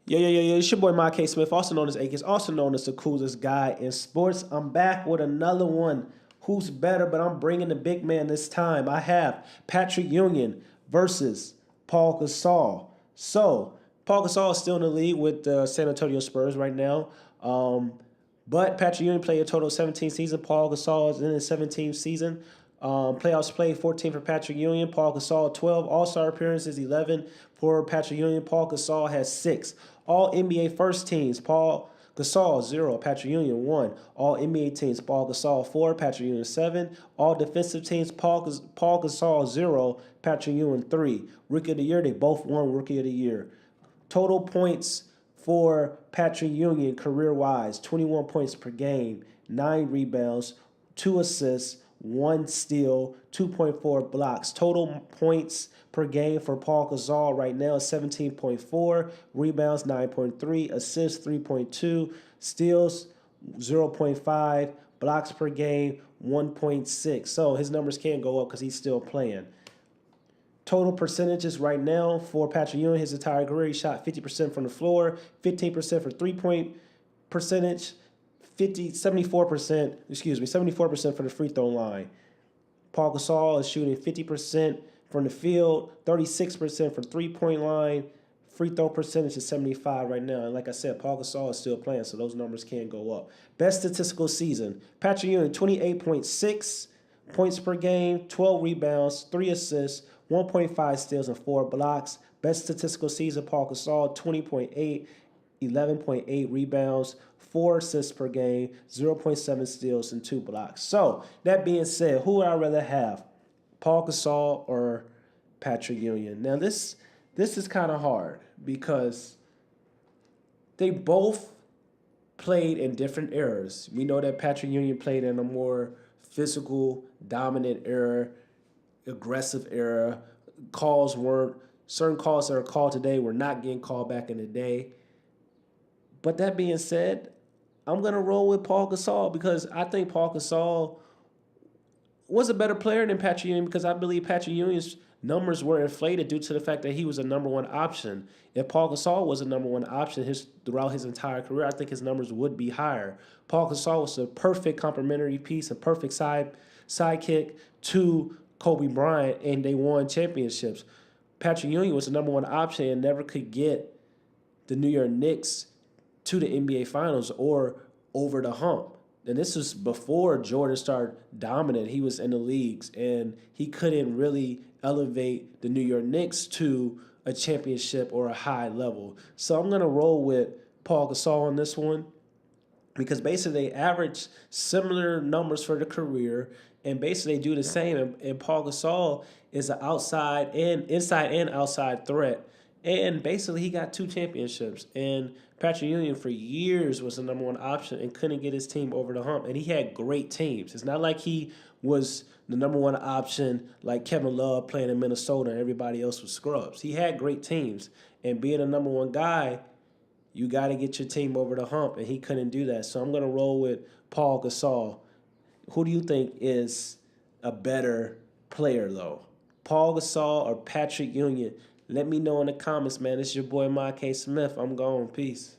Yeah. It's your boy, Mike K. Smith, also known as Akins, also known as the coolest guy in sports. I'm back with another one. Who's better? But I'm bringing the big man this time. I have Patrick Ewing versus Paul Gasol. So, Paul Gasol is still in the league with the San Antonio Spurs right now. But Patrick Ewing played a total of 17 seasons. Paul Gasol is in his 17th season. Playoffs played 14 for Patrick Ewing. Paul Gasol 12. All-Star appearances 11 for Patrick Ewing. Paul Gasol has 6. All NBA first teams. Paul Gasol 0. Patrick Ewing 1. All NBA teams. Paul Gasol 4. Patrick Ewing 7. All defensive teams. Paul Gasol 0. Patrick Ewing 3. Rookie of the Year. They both won Rookie of the Year. Total points for Patrick Ewing career-wise, 21 points per game, 9 rebounds, 2 assists, 1 steal, 2.4 blocks. Total points per game for Paul Gasol right now is 17.4, rebounds 9.3, assists 3.2, steals 0.5, blocks per game 1.6. So his numbers can go up because he's still playing. Total percentages right now for Patrick Ewing, his entire career, he shot 50% from the floor, 15% for three-point percentage, 74% for the free throw line. Paul Gasol is shooting 50% from the field, 36% from three-point line. Free throw percentage is 75 right now. And like I said, Paul Gasol is still playing, so those numbers can go up. Best statistical season, Patrick Ewing, 28.6 points per game, 12 rebounds, 3 assists, 1.5 steals, and 4 blocks. Best statistical season, Paul Gasol, 20.8, 11.8 rebounds, 4 assists per game, 0.7 steals, and 2 blocks. So, that being said, who would I rather have, Paul Gasol or Patrick Ewing? Now, this is kind of hard because they both played in different eras. We know that Patrick Ewing played in a more physical, dominant era, aggressive era. Certain calls that are called today were not getting called back in the day. But that being said, I'm going to roll with Paul Gasol because I think Paul Gasol was a better player than Patrick Ewing because I believe Patrick Ewing's numbers were inflated due to the fact that he was a number one option. If Paul Gasol was a number one option throughout his entire career, I think his numbers would be higher. Paul Gasol was a perfect complementary piece, a perfect sidekick to Kobe Bryant, and they won championships. Patrick Ewing was the number one option and never could get the New York Knicks to the NBA Finals or over the hump. And this was before Jordan started dominant. He was in the leagues, and he couldn't really elevate the New York Knicks to a championship or a high level. So I'm going to roll with Paul Gasol on this one because basically they average similar numbers for the career, and basically they do the same. And Paul Gasol is an inside and outside threat. And basically he got 2 championships. And Patrick Ewing for years was the number one option and couldn't get his team over the hump. And he had great teams. It's not like he was the number one option like Kevin Love playing in Minnesota and everybody else was scrubs. He had great teams. And being a number one guy, you got to get your team over the hump, and he couldn't do that. So I'm going to roll with Paul Gasol. Who do you think is a better player, though? Paul Gasol or Patrick Ewing? Let me know in the comments, man. It's your boy, Mike K. Smith. I'm gone. Peace.